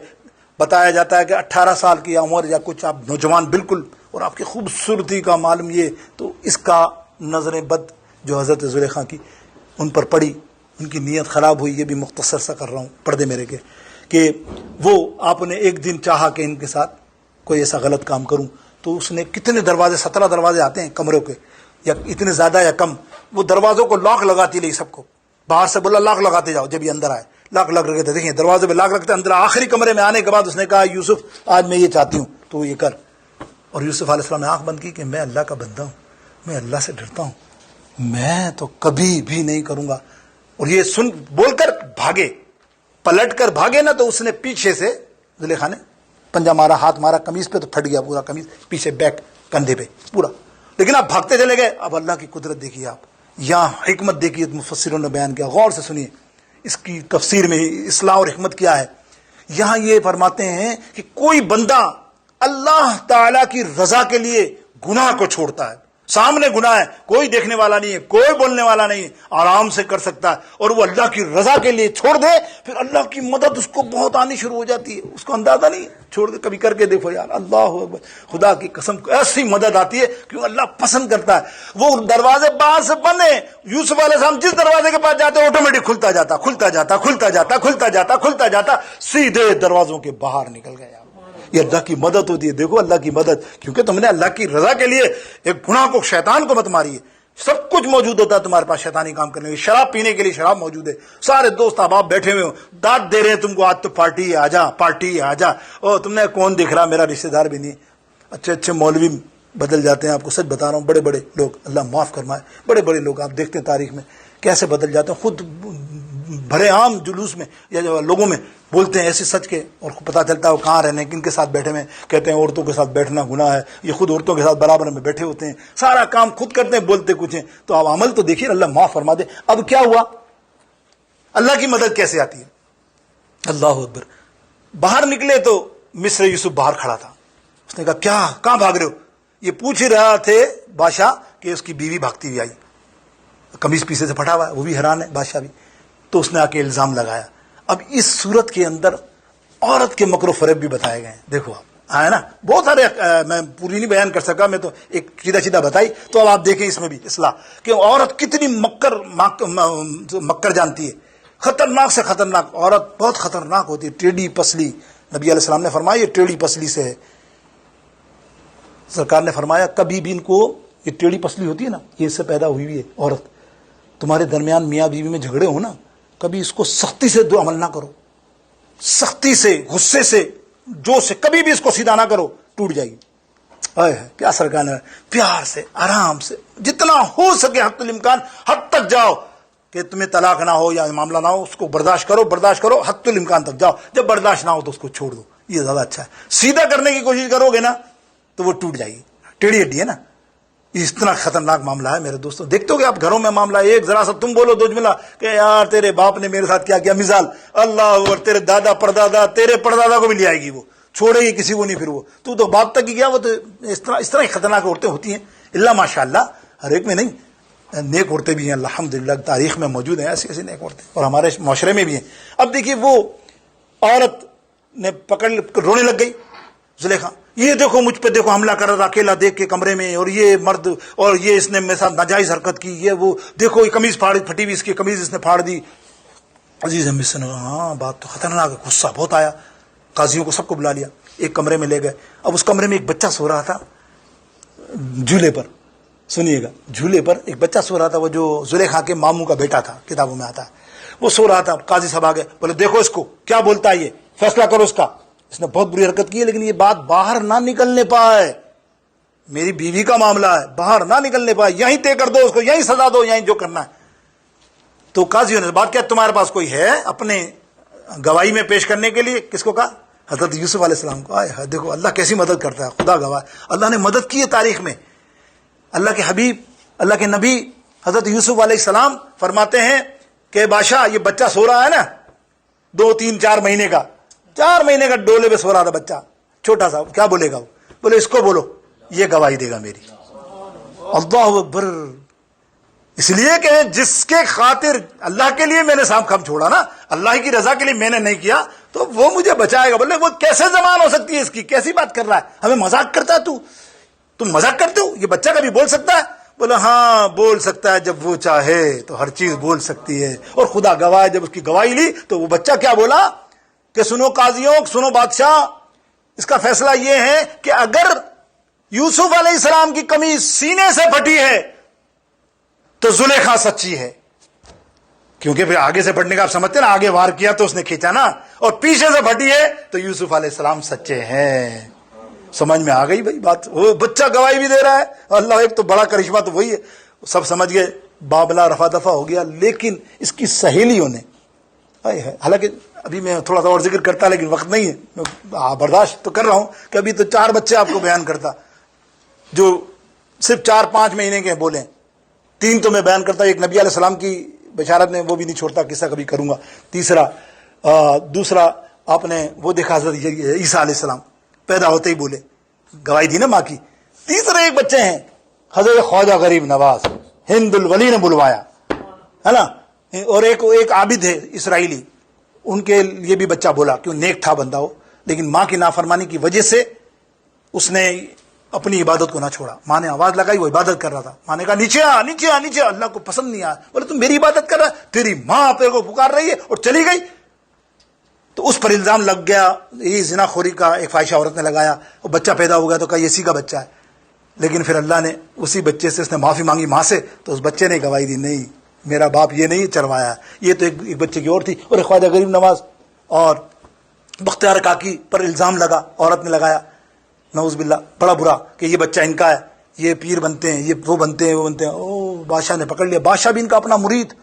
بتایا جاتا ہے کہ 18 سال کی عمر یا کچھ، آپ نوجوان بالکل، اور آپ کی خوبصورتی کا معلوم یہ، تو اس کا نظر بد جو حضرت زلیخا کی ان پر پڑی، ان کی نیت خراب ہوئی. یہ بھی مختصر سا کر رہا ہوں پردے میرے کے، کہ وہ آپ نے ایک دن چاہا کہ ان کے ساتھ کوئی ایسا غلط کام کروں، تو اس نے کتنے دروازے، 17 دروازے آتے ہیں کمروں کے، یا اتنے زیادہ یا کم، وہ دروازوں کو لاک لگاتی رہی سب کو، باہر سے بولا لاک لگاتے جاؤ، جب یہ اندر آئے لاک لگ رہے تھے، دیکھیں دروازے پہ لاک لگتے اندر. آخری کمرے میں آنے کے بعد اس نے کہا یوسف آج میں یہ چاہتی ہوں تو یہ کر. اور یوسف علیہ السلام نے آنکھ بند کی کہ میں اللہ کا بندہ ہوں، میں اللہ سے ڈرتا ہوں، میں تو کبھی بھی نہیں کروں گا. اور یہ سن بول کر بھاگے، پلٹ کر بھاگے نا، تو اس نے پیچھے سے زلیخا نے پنجہ مارا، ہاتھ مارا قمیض پہ، تو پھٹ گیا پورا قمیض، پیچھے بیک کندھے پہ پورا. لیکن آپ بھاگتے چلے گئے. اب اللہ کی قدرت دیکھیے آپ، یہاں حکمت دیکھیے، مفسروں نے بیان کیا، غور سے سنیے اس کی تفسیر میں اصلاح اور حکمت کیا ہے. یہاں یہ فرماتے ہیں کہ کوئی بندہ اللہ تعالی کی رضا کے لیے گناہ کو چھوڑتا ہے، سامنے گناہ ہے، کوئی دیکھنے والا نہیں ہے، کوئی بولنے والا نہیں ہے، آرام سے کر سکتا ہے، اور وہ اللہ کی رضا کے لیے چھوڑ دے، پھر اللہ کی مدد اس کو بہت آنی شروع ہو جاتی ہے، اس کو اندازہ نہیں ہے. چھوڑ دے، کبھی کر کے دیکھو یار، اللہ اکبر، خدا کی قسم ایسی مدد آتی ہے کیوں اللہ پسند کرتا ہے. وہ دروازے باہر سے بند ہیں، یوسف علیہ السلام جس دروازے کے پاس جاتے آٹومیٹک کھلتا جاتا، کھلتا جاتا، کھلتا جاتا، کھلتا جاتا، کھلتا جاتا، سیدھے دروازوں کے باہر نکل گئے. یہ اللہ کی مدد ہوتی ہے. دیکھو اللہ کی مدد، کیونکہ تم نے اللہ کی رضا کے لیے ایک گناہ کو، شیطان کو مت ماری ہے. سب کچھ موجود ہوتا ہے تمہارے پاس شیطانی کام کرنے کے لیے. شراب پینے کے لیے شراب موجود ہے، سارے دوست احباب بیٹھے ہوئے ہو، داد دے رہے ہیں تم کو، آج تو پارٹی ہے، آجا پارٹی ہے، آجا. او تم نے کون دیکھ رہا، میرا رشتہ دار بھی نہیں. اچھے اچھے مولوی بدل جاتے ہیں، آپ کو سچ بتا رہا ہوں، بڑے بڑے لوگ، اللہ معاف فرمائے، بڑے بڑے لوگ آپ دیکھتے ہیں تاریخ میں کیسے بدل جاتے ہیں. خود بھرے عام جلوس میں یا لوگوں میں بولتے ہیں ایسے سچ کے، اور پتہ چلتا ہے وہ کہاں رہنے، کن کے ساتھ بیٹھے ہوئے. کہتے ہیں عورتوں کے ساتھ بیٹھنا گناہ ہے، یہ خود عورتوں کے ساتھ برابر میں بیٹھے ہوتے ہیں، سارا کام خود کرتے ہیں، بولتے کچھ ہیں. تو اب عمل تو دیکھیے، اللہ معاف فرما دے. اب کیا ہوا، اللہ کی مدد کیسے آتی ہے. اللہ اکبر. باہر نکلے تو مصر یوسف باہر کھڑا تھا. اس نے کہا کیا، کہاں بھاگ رہے ہو. یہ پوچھ ہی رہا تھے بادشاہ کہ اس کی بیوی بھاگتی ہوئی آئی، قمیض پیچھے سے پھٹا ہوا ہے، وہ بھی حیران ہے بادشاہ بھی. تو اس نے آ کے الزام لگایا. اب اس صورت کے اندر عورت کے مکر و فریب بھی بتائے گئے ہیں. دیکھو آپ آئے نا، بہت سارے، میں پوری نہیں بیان کر سکا، میں تو ایک سیدھا سیدھا بتائی. تو اب آپ دیکھیں اس میں بھی اصلاح کہ عورت کتنی مکر جانتی ہے. خطرناک سے خطرناک عورت، بہت خطرناک ہوتی ہے، ٹیڑھی پسلی. نبی علیہ السلام نے فرمایا یہ ٹیڑھی پسلی سے ہے. سرکار نے فرمایا کبھی بھی ان کو، یہ ٹیڑھی پسلی ہوتی ہے نا، یہ اس سے پیدا ہوئی ہوئی ہے عورت. تمہارے درمیان میاں بیوی میں جھگڑے ہو نا، کبھی اس کو سختی سے دو عمل نہ کرو، سختی سے، غصے سے، جو سے کبھی بھی اس کو سیدھا نہ کرو، ٹوٹ جائے گی. کیا سرکار نے، پیار سے، آرام سے، جتنا ہو سکے حد الامکان حد تک جاؤ کہ تمہیں طلاق نہ ہو یا معاملہ نہ ہو، اس کو برداشت کرو، برداشت کرو، حد الامکان تک جاؤ. جب برداشت نہ ہو تو اس کو چھوڑ دو، یہ زیادہ اچھا ہے. سیدھا کرنے کی کوشش کرو گے نا تو وہ ٹوٹ جائے گی، ٹیڑھی ہڈی ہے نا. اتنا خطرناک معاملہ ہے میرے دوستوں. دیکھتے ہو کہ آپ گھروں میں معاملہ، ایک ذرا سا تم بولو دو جملہ کہ یار تیرے باپ نے میرے ساتھ کیا کیا، مثال اللہ، اور تیرے دادا پردادا، تیرے پردادا کو بھی لے آئے گی، وہ چھوڑے گی کسی کو نہیں. پھر وہ تو باپ تک ہی گیا. وہ تو اس طرح ہی خطرناک عورتیں ہوتی ہیں. اللہ ماشاء اللہ، ہر ایک میں نہیں، نیک عورتیں بھی ہیں الحمدللہ، تاریخ میں موجود ہیں ایسی ایسی نیک عورتیں، اور ہمارے معاشرے میں بھی ہیں. اب دیکھیے وہ عورت نے پکڑ رونے لگ گئی زلیخا، یہ دیکھو مجھ پہ دیکھو حملہ کر رہا، اکیلا دیکھ کے کمرے میں، اور یہ مرد، اور یہ اس نے میرے ساتھ ناجائز حرکت کی، یہ وہ دیکھو یہ قمیض پھٹی ہوئی، اس کی قمیض اس نے پھاڑ دی. عزیز مصر نے ہاں بات تو خطرناک ہے. غصہ بہت آیا، قاضیوں کو سب کو بلا لیا، ایک کمرے میں لے گئے. اب اس کمرے میں ایک بچہ سو رہا تھا جھولے پر. سنیے گا، جھولے پر ایک بچہ سو رہا تھا، وہ جو زلیخا کے ماموں کا بیٹا تھا، کتابوں میں آتا ہے، وہ سو رہا تھا. قاضی صاحب آ گئے، بولے دیکھو اس کو کیا بولتا ہے، یہ فیصلہ کرو اس کا. اس نے بہت بری حرکت کی ہے، لیکن یہ بات باہر نہ نکلنے پائے، میری بیوی کا معاملہ ہے، باہر نہ نکلنے پائے، یہیں طے کر دو اس کو، یہیں سزا دو، یہیں جو کرنا ہے. تو قاضیوں نے بات کیا، تمہارے پاس کوئی ہے اپنے گواہی میں پیش کرنے کے لیے؟ کس کو کہا؟ حضرت یوسف علیہ السلام کو. آئے دیکھو اللہ کیسی مدد کرتا ہے، خدا گواہ، اللہ نے مدد کی ہے تاریخ میں. اللہ کے حبیب، اللہ کے نبی حضرت یوسف علیہ السلام فرماتے ہیں کہ بادشاہ یہ بچہ سو رہا ہے نا، 2 3 4 مہینے کا، 4 مہینے کا ڈولے پہ سو رہا تھا بچہ چھوٹا سا. کیا بولے گا وہ؟ بولے اس کو بولو، یہ گواہی دے گا میری. اللہ اکبر. اس لیے کہ جس کے خاطر اللہ کے لیے میں نے سام کام چھوڑا نا، اللہ کی رضا کے لیے میں نے نہیں کیا، تو وہ مجھے بچائے گا۔ بولے وہ کیسے زبان ہو سکتی ہے اس کی، کیسی بات کر رہا ہے، ہمیں مذاق کرتا ہے تم مذاق کرتے ہو، یہ بچہ کبھی بول سکتا ہے؟ بولا ہاں بول سکتا ہے، جب وہ چاہے تو ہر چیز بول سکتی ہے، اور خدا گواہ جب اس کی گواہی لی تو وہ بچہ کیا بولا کہ سنو قاضیوں، سنو بادشاہ، اس کا فیصلہ یہ ہے کہ اگر یوسف علیہ السلام کی قمیص سینے سے پھٹی ہے تو زلیخا سچی ہے، کیونکہ پھر آگے سے پھٹنے کا آپ سمجھتے نا، آگے وار کیا تو اس نے کھینچا نا، اور پیچھے سے پھٹی ہے تو یوسف علیہ السلام سچے ہیں۔ سمجھ میں آ گئی بھائی بات؟ وہ بچہ گواہی بھی دے رہا ہے، اللہ ایک تو بڑا کرشمہ تو وہی ہے، سب سمجھ گئے، بابلا رفع دفع ہو گیا۔ لیکن اس کی سہیلیوں نے، حالانکہ ابھی میں تھوڑا سا اور ذکر کرتا لیکن وقت نہیں ہے، برداشت تو کر رہا ہوں کہ ابھی تو 4 بچے آپ کو بیان کرتا جو صرف 4-5 مہینے کے بولے، 3 تو میں بیان کرتا، ایک نبی علیہ السلام کی بشارت میں وہ بھی نہیں چھوڑتا، قصہ کبھی کروں گا، دوسرا آپ نے وہ دیکھا حضرت عیسیٰ علیہ السلام پیدا ہوتے ہی بولے، گواہی دی نا ماں کی۔ تیسرے ایک بچے ہیں حضرت خواجہ غریب نواز، ہند الولی نے بلوایا ہے نا، اور ایک عابد ہے اسرائیلی، ان کے لیے بھی بچہ بولا کہ وہ نیک تھا بندہ ہو، لیکن ماں کی نافرمانی کی وجہ سے اس نے اپنی عبادت کو نہ چھوڑا۔ ماں نے آواز لگائی، وہ عبادت کر رہا تھا، ماں نے کہا نیچے آ نیچے آ نیچے آ، اللہ کو پسند نہیں آیا۔ بولے تم میری عبادت کر رہا ہے، تیری ماں تیرے کو پکار رہی ہے، اور چلی گئی۔ تو اس پر الزام لگ گیا، یہ زنا خوری کا ایک فاحشہ عورت نے لگایا، وہ بچہ پیدا ہو گیا تو کہا یہ اسی کا بچہ ہے، لیکن پھر اللہ نے اسی بچے سے اس نے معافی مانگی ماں سے، تو اس بچے نے گواہی دی نہیں میرا باپ یہ نہیں چروایا، یہ تو ایک بچے کی اور تھی۔ اور ایک خواجہ غریب نواز اور بختیار کاکی پر الزام لگا، عورت نے لگایا، نعوذ باللہ، بڑا برا کہ یہ بچہ ان کا ہے، یہ پیر بنتے ہیں، یہ وہ بنتے ہیں وہ بنتے ہیں۔ او بادشاہ نے پکڑ لیا، بادشاہ بھی ان کا اپنا مرید،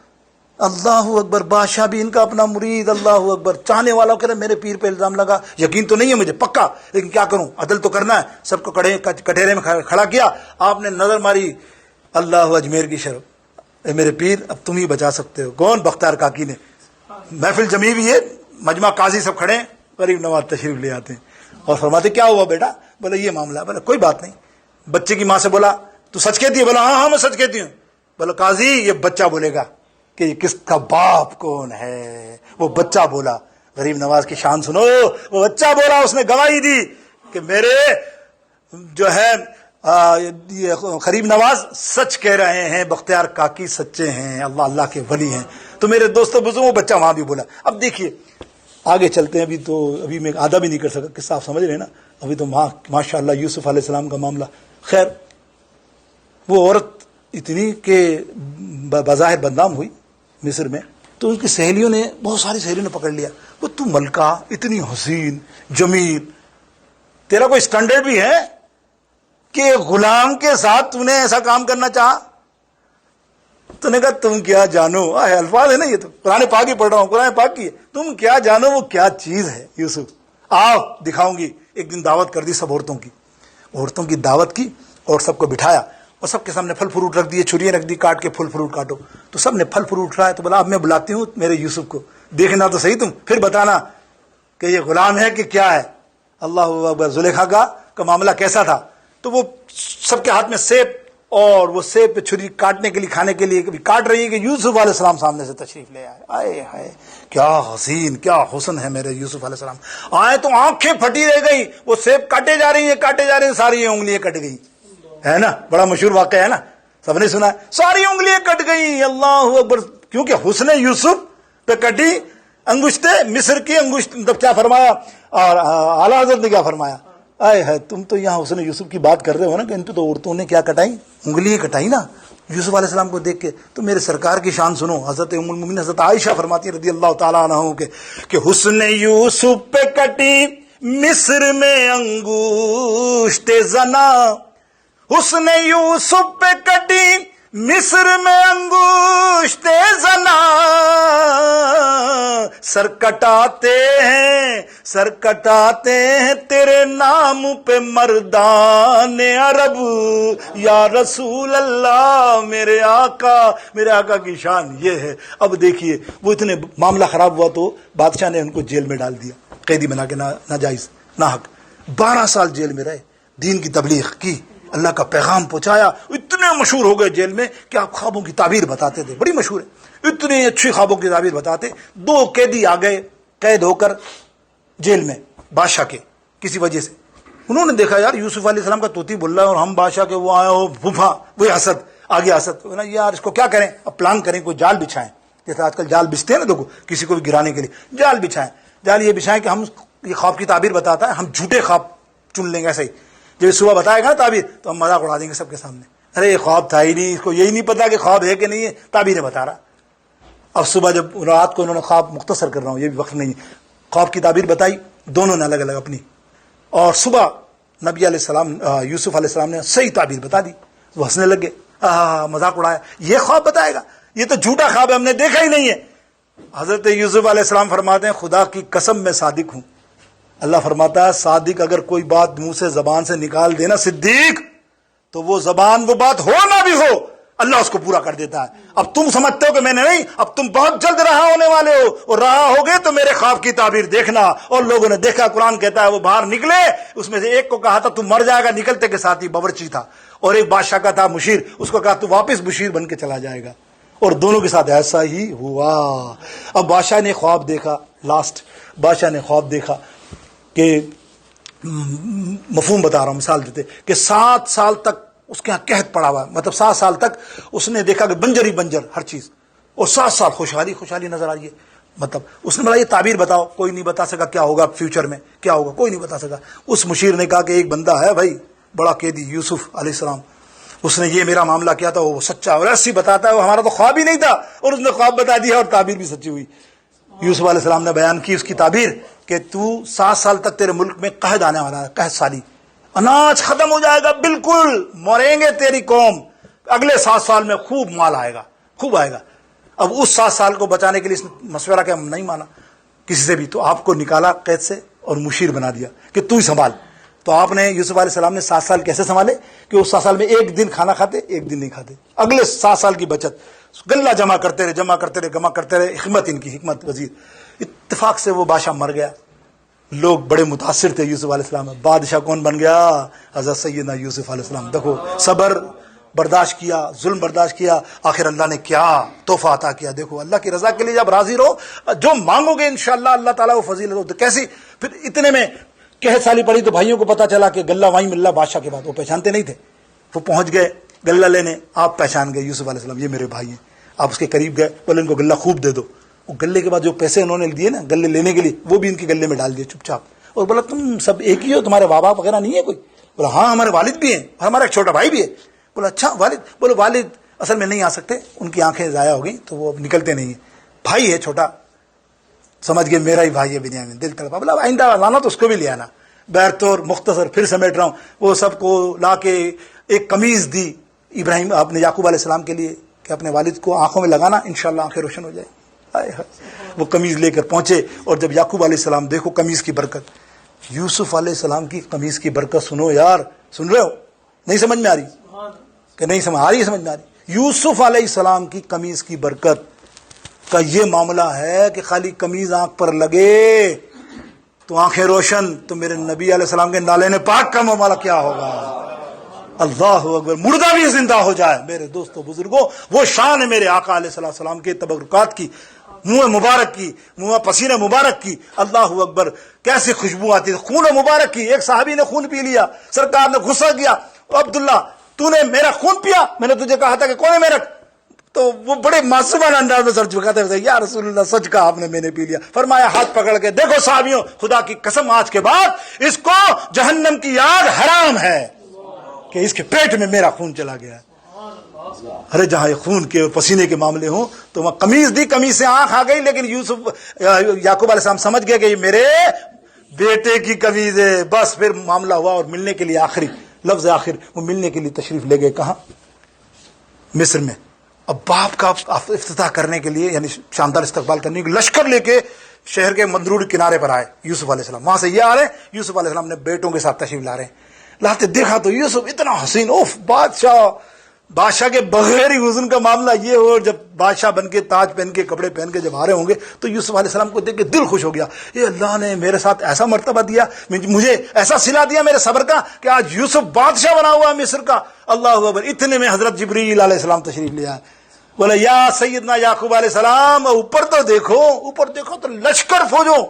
اللہ اکبر، بادشاہ بھی ان کا اپنا مرید، اللہ اکبر، چاہنے والا کہہ رہے میرے پیر پہ الزام لگا، یقین تو نہیں ہے مجھے پکا، لیکن کیا کروں، عدل تو کرنا ہے، سب کو کٹہرے میں کھڑا کیا، آپ نے نظر ماری، اللہ اجمیر کی شرف، اے میرے پیر اب تم ہی بچا سکتے ہو۔ کون؟ بختیار کاکی نے، محفل جمی ہوئی ہے، مجمع قاضی سب کھڑے ہیں، غریب نواز تشریف لے آتے ہیں اور فرماتے کیا ہوا بیٹا؟ بولا یہ معاملہ ہے۔ بولا کوئی بات نہیں۔ بچے کی ماں سے بولا تو سچ کہتی ہے؟ بولا ہاں میں سچ کہتی ہوں۔ بولا قاضی یہ بچہ بولے گا کہ یہ کس کا باپ کون ہے۔ وہ بچہ بولا، غریب نواز کی شان سنو، وہ بچہ بولا، اس نے گواہی دی کہ میرے جو ہے یہ غریب نواز سچ کہہ رہے ہیں، بختیار کاکی سچے ہیں، اللہ کے ولی ہیں۔ تو میرے دوستوں بزرگوں، وہ بچہ وہاں بھی بولا۔ اب دیکھیے آگے چلتے ہیں، ابھی میں آدھا بھی نہیں کر سکا قصہ، آپ سمجھ رہے ہیں نا، ابھی تو ماشاء اللہ یوسف علیہ السلام کا معاملہ۔ خیر وہ عورت اتنی کہ بظاہر بدنام ہوئی مصر میں، تو ان کی سہیلیوں نے، بہت ساری سہیلیوں نے پکڑ لیا، وہ تو ملکہ اتنی حسین جمیل، تیرا کوئی اسٹینڈرڈ بھی ہے کہ غلام کے ساتھ تو نے ایسا کام کرنا چاہا؟ تو نے کہا تم کیا جانو، الفاظ ہے نا، یہ تو قرآن پاک ہی پڑھ رہا ہوں، قرآن پاک کی ہے، تم کیا جانو وہ کیا چیز ہے یوسف، آؤ دکھاؤں گی۔ ایک دن دعوت کر دی سب عورتوں کی دعوت کی، اور سب کو بٹھایا اور سب کے سامنے پھل فروٹ رکھ دیے، چھریاں رکھ دی، کاٹ کے پھل فروٹ کاٹو۔ تو سب نے پھل فروٹ کھایا، تو بولا اب میں بلاتی ہوں میرے یوسف کو، دیکھنا تو صحیح تم، پھر بتانا کہ یہ غلام ہے کہ کیا ہے۔ اللہ اکبر، زلیخا کا معاملہ کیسا تھا؟ تو وہ سب کے ہاتھ میں سیب، اور وہ سیب پہ چھری کاٹنے کے لیے، کھانے کے لیے کبھی کاٹ رہی ہے کہ یوسف علیہ السلام سامنے سے تشریف لے آئے۔ آئے ہائے کیا حسین، کیا حسن ہے میرے یوسف علیہ السلام۔ آئے تو آنکھیں پھٹی رہ گئی، وہ سیب کاٹے جا رہی ہیں، ساری انگلیاں کٹ گئی، ہے نا، بڑا مشہور واقعہ ہے نا، سب نے سنا ہے، ساری انگلیاں کٹ گئی۔ اللہ اکبر، کیونکہ حسن یوسف پہ کٹی انگشتیں، مصر کی انگشت، مطلب کیا فرمایا، اور اعلیٰ حضرت نے کیا فرمایا، آئے ہے تم تو یہاں حسن یوسف کی بات کر رہے ہو نا، کہ ان تو عورتوں نے کیا کٹائی، انگلیاں کٹائی نا یوسف علیہ السلام کو دیکھ کے۔ تو میرے سرکار کی شان سنو، حضرت ام المومنین حضرت عائشہ فرماتی ہیں رضی اللہ تعالیٰ عنہ کہ حسن یوسف پہ کٹی مصر میں انگشت زنا، حسن یوسف پہ کٹی مصر میں انگشت زنا، سر کٹاتے ہیں تیرے نام پہ مردان عرب، یا رسول اللہ، میرے آقا کی شان یہ ہے۔ اب دیکھیے وہ اتنے معاملہ خراب ہوا تو بادشاہ نے ان کو جیل میں ڈال دیا، قیدی بنا کے، ناجائز ناحق 12 سال جیل میں رہے، دین کی تبلیغ کی، اللہ کا پیغام پہنچایا، اتنے اتنے مشہور ہو گئے جیل میں کہ آپ خوابوں کی تعبیر بتاتے تھے، بڑی مشہور ہے، اتنی اچھی خوابوں کی تعبیر بتاتے. 2 قیدی آ گئے قید ہو کر جیل میں بادشاہ کے کسی وجہ سے. انہوں نے دیکھا یار یوسف علیہ السلام کا طوطی بول رہا ہے اور ہم بادشاہ کے وہ آئے ہو بھوفا وہی حسد آگے حسد. یار اس کو کیا کریں، اب پلان کریں، کوئی جال بچھائیں، جیسے آج کل جال بچھتے ہیں نا، دیکھو کسی کو بھی گرانے کے لیے جال بچھائیں. جال یہ بچھائیں کہ ہم یہ خواب کی تعبیر بتاتا ہے، ہم جھوٹے خواب چن لیں گے. ایسے ہی جب صبح بتائے گا نا تعبیر تو ہم مذاق اڑا دیں گے سب کے سامنے، ارے یہ خواب تھا ہی نہیں، اس کو یہی نہیں پتا کہ خواب ہے کہ نہیں ہے، تعبیریں بتا رہا. اب صبح جب رات کو انہوں نے خواب مختصر کر رہا ہوں، یہ بھی وقت نہیں ہے، خواب کی تعبیر بتائی دونوں نے الگ الگ اپنی، اور صبح نبی علیہ السلام یوسف علیہ السلام نے صحیح تعبیر بتا دی. وہ ہنسنے لگے، مذاق اڑایا، یہ خواب بتائے گا، یہ تو جھوٹا خواب ہے، ہم نے دیکھا ہی نہیں ہے. حضرت یوسف علیہ السلام فرماتے ہیں خدا کی قسم میں صادق ہوں. اللہ فرماتا ہے صادق اگر کوئی بات منہ سے زبان سے نکال دینا صدیق، تو وہ زبان وہ بات ہو نہ بھی ہو اللہ اس کو پورا کر دیتا ہے. اب تم سمجھتے ہو کہ میں نے نہیں، اب تم بہت جلد رہا ہونے والے ہو، اور رہا ہوگے تو میرے خواب کی تعبیر دیکھنا. اور لوگوں نے دیکھا، قرآن کہتا ہے وہ باہر نکلے، اس میں سے ایک کو کہا تھا تو مر جائے گا، نکلتے کے ساتھ ہی باورچی تھا، اور ایک بادشاہ کا تھا مشیر، اس کو کہا تو واپس مشیر بن کے چلا جائے گا. اور دونوں کے ساتھ ایسا ہی ہوا. اب بادشاہ نے خواب دیکھا، بادشاہ نے خواب دیکھا کہ مفہوم بتا رہا ہوں، مثال دیتے کہ 7 سال تک اس کے یہاں قحط پڑا ہوا، مطلب 7 سال تک اس نے دیکھا کہ بنجر ہی بنجر ہر چیز، اور 7 سال خوشحالی نظر آ رہی ہے. مطلب اس نے بولا یہ تعبیر بتاؤ، کوئی نہیں بتا سکا کیا ہوگا فیوچر میں، کیا ہوگا کوئی نہیں بتا سکا. اس مشیر نے کہا کہ ایک بندہ ہے بھائی بڑا قیدی یوسف علیہ السلام، اس نے یہ میرا معاملہ کیا تھا، وہ سچا اور ایسی بتاتا ہے، وہ ہمارا تو خواب ہی نہیں تھا، اور اس نے خواب بتا دیا اور تعبیر بھی سچی ہوئی. یوسف علیہ السلام نے بیان کی اس کی تعبیر کہ تو 7 سال تک تیرے ملک میں قحط آنے والا ہے، قحط سالی، اناج ختم ہو جائے گا، بالکل مریں گے تیری قوم، اگلے 7 سال میں خوب مال آئے گا، خوب آئے گا. اب اس 7 سال کو بچانے کے لیے اس نے مشورہ کیا، نہیں مانا کسی سے بھی، تو آپ کو نکالا قید سے اور مشیر بنا دیا کہ تو ہی سنبھال. تو آپ نے یوسف علیہ السلام نے 7 سال کیسے سنبھالے کہ اس 7 سال میں ایک دن کھانا کھاتے، ایک دن نہیں کھاتے، اگلے 7 سال کی بچت، غلہ جمع کرتے رہے. حکمت ان کی، حکمت وزیر. اتفاق سے وہ بادشاہ مر گیا. لوگ بڑے متاثر تھے یوسف علیہ السلام. بادشاہ کون بن گیا؟ حضرت سیدنا یوسف علیہ السلام. دیکھو صبر برداشت کیا، ظلم برداشت کیا، آخر اللہ نے کیا تحفہ عطا کیا. دیکھو اللہ کی رضا کے لیے جب راضی رہو، جو مانگو گے انشاءاللہ اللہ تعالیٰ وہ فضیلت ہو. کیسی پھر اتنے میں قحط سالی پڑی تو بھائیوں کو پتا چلا کہ غلہ وہیں مل رہا بادشاہ کے بعد. وہ پہچانتے نہیں تھے، وہ پہنچ گئے غلہ لینے. آپ پہچان گئے یوسف علیہ السلام، یہ میرے بھائی ہیں. آپ اس کے قریب گئے، بولے ان کو غلہ خوب دے دو. وہ غلے کے بعد جو پیسے انہوں نے دیے نا غلے لینے کے لیے، وہ بھی ان کے غلے میں ڈال دیے چپ چاپ. اور بولا تم سب ایک ہی ہو، تمہارے ماں باپ وغیرہ نہیں ہے کوئی؟ بولا ہاں ہمارے والد بھی ہیں اور ہمارا ایک چھوٹا بھائی بھی ہے. بولا اچھا والد؟ بولو والد اصل میں نہیں آ سکتے، ان کی آنکھیں ضائع ہو گئی تو وہ اب نکلتے نہیں ہیں. بھائی ہے چھوٹا، سمجھ گئے میرا ہی بھائی ہے بنیامین، دل تڑپا. بولا آئندہ لانا تو اس کو بھی لے آنا. بہرطور مختصر پھر سمیٹ رہا ہوں، وہ سب کو لا کے ایک قمیض دی ابراہیم آپ نے یعقوب علیہ السلام کے لیے کہ اپنے والد کو آنکھوں میں لگانا، انشاءاللہ آنکھیں روشن ہو جائے. وہ قمیض لے کر پہنچے، اور جب یعقوب علیہ السلام دیکھو قمیض کی برکت، یوسف علیہ السلام کی قمیض کی برکت سنو یار. سن رہے ہو؟ نہیں سمجھ میں آ رہی کہ نہیں سمجھ آ رہی؟ سمجھ میں آ رہی. یوسف علیہ السلام کی قمیض کی برکت کا یہ معاملہ ہے کہ خالی قمیض آنکھ پر لگے تو آنکھیں روشن، تو میرے نبی علیہ السلام کے نالین پاک کا معاملہ کیا ہوگا؟ اللہ اکبر، مردہ بھی زندہ ہو جائے. میرے دوستو بزرگوں، وہ شان ہے میرے آقا علیہ السلام کے تبرکات کی، منہ مبارک کی، منہ پسینہ مبارک کی. اللہ اکبر، کیسی خوشبو آتی ہے خون مبارک کی. ایک صحابی نے خون پی لیا، سرکار نے غصہ کیا، عبداللہ تو نے میرا خون پیا، میں نے تجھے کہا تھا کہ کون ہے میرا؟ تو وہ بڑے معصومانہ انداز میں سر جھکاتے ہوئے، یا رسول اللہ سچ کہا آپ نے، میں نے پی لیا. فرمایا ہاتھ پکڑ کے دیکھو صحابیوں، خدا کی قسم آج کے بعد اس کو جہنم کی یاد حرام ہے کہ اس کے پیٹ میں میرا خون چلا گیا. ارے جہاں یہ خون کے اور پسینے کے معاملے ہوں تو وہاں قمیض دی، قمیض سے آنکھ آ گئی، لیکن یعقوب علیہ السلام سمجھ گئے کہ یہ میرے بیٹے کی قمیض ہے. بس پھر معاملہ ہوا، اور ملنے کے لیے آخری لفظ آخر، وہ ملنے کے لیے تشریف لے گئے. کہاں؟ مصر میں. اب باپ کا افتتاح کرنے کے لیے، یعنی شاندار استقبال کرنے کے لیے لشکر لے کے شہر کے مندروڑ کنارے پر آئے یوسف علیہ السلام. وہاں سے یہ آ رہے ہیں، یوسف علیہ السلام نے بیٹوں کے ساتھ تشریف لا رہے ہیں. لاتے دیکھا تو یوسف اتنا حسین، اوف بادشاہ بادشاہ کے بغیر ہی حسن کا معاملہ یہ ہو، جب بادشاہ بن کے تاج پہن کے کپڑے پہن کے جب آ رہے ہوں گے تو یوسف علیہ السلام کو دیکھ کے دل خوش ہو گیا، یہ اللہ نے میرے ساتھ ایسا مرتبہ دیا، مجھے ایسا صلہ دیا میرے صبر کا کہ آج یوسف بادشاہ بنا ہوا ہے مصر کا۔ اللہ اکبر۔ اتنے میں حضرت جبریل علیہ السلام تشریف لے آئے، بولے یا سیدنا یعقوب علیہ السلام اوپر تو دیکھو، اوپر دیکھو تو لشکر فوجوں،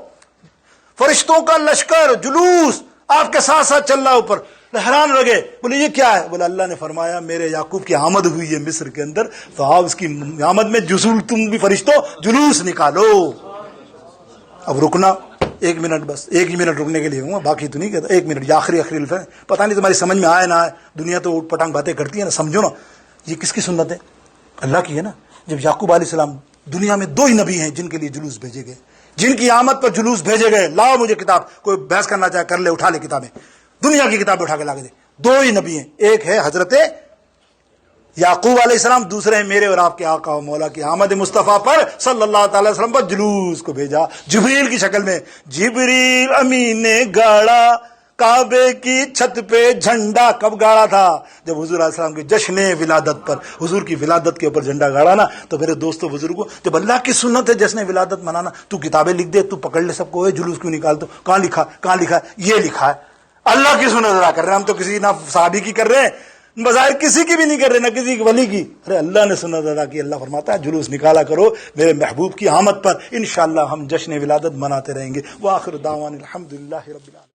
فرشتوں کا لشکر جلوس آپ کے ساتھ ساتھ چل رہا ہے اوپر۔ حیران رہ گئے، بولے یہ کیا ہے؟ بولے اللہ نے فرمایا میرے یعقوب کی آمد ہوئی ہے مصر کے اندر، تو آؤ اس کی آمد میں جسول تم بھی فرشتوں جلوس نکالو۔ اب رکنا 1 منٹ، بس 1 ہی منٹ رکنے کے لیے ہوں، باقی تو نہیں کہتا، 1 منٹ، یہ آخری الفاظ، پتہ نہیں تمہاری سمجھ میں آئے نہ آئے، دنیا تو اوٹ پٹانگ باتیں کرتی ہے نا، سمجھو نا یہ کس کی سنت ہے؟ اللہ کی ہے نا۔ جب یعقوب علیہ السلام، دنیا میں 2 ہی نبی ہیں جن کے لیے جلوس بھیجے گئے، جن کی آمد پر جلوس بھیجے گئے، لاؤ مجھے کتاب، کوئی بحث کرنا چاہے کر لے، اٹھا لے کتابیں، دنیا کی کتابیں اٹھا کے لا کے دے۔ 2 ہی نبی ہیں، ایک ہے حضرت یعقوب علیہ السلام، دوسرے ہیں میرے اور آپ کے آقا و مولا کی آمد مصطفیٰ پر صلی اللہ تعالی وسلم پر جلوس کو بھیجا جبریل کی شکل میں۔ جبریل امین نے گاڑا کعبے کی چھت پہ جھنڈا، کب گاڑا تھا؟ جب حضور علیہ السلام کے جشن ولادت پر، حضور کی ولادت کے اوپر جھنڈا گاڑا نا۔ تو میرے دوستو بزرگوں، جب اللہ کی سنت ہے جشن ولادت منانا، تو کتابیں لکھ دے، تو پکڑ لے سب کو، جلوس کیوں نکالتے؟ کہاں لکھا؟ کہاں لکھا ہے؟ یہ لکھا ہے اللہ کی سنت ادا کر رہے ہیں ہم، تو کسی نہ صحابی کی کر رہے ہیں، بظاہر کسی کی بھی نہیں کر رہے، نہ کسی کی ولی کی۔ ارے اللہ نے سنت ادا کی، اللہ فرماتا ہے جلوس نکالا کرو میرے محبوب کی آمد پر، انشاءاللہ ہم جشن ولادت مناتے رہیں گے۔ وآخر دعوانا الحمدللہ رب العالمین۔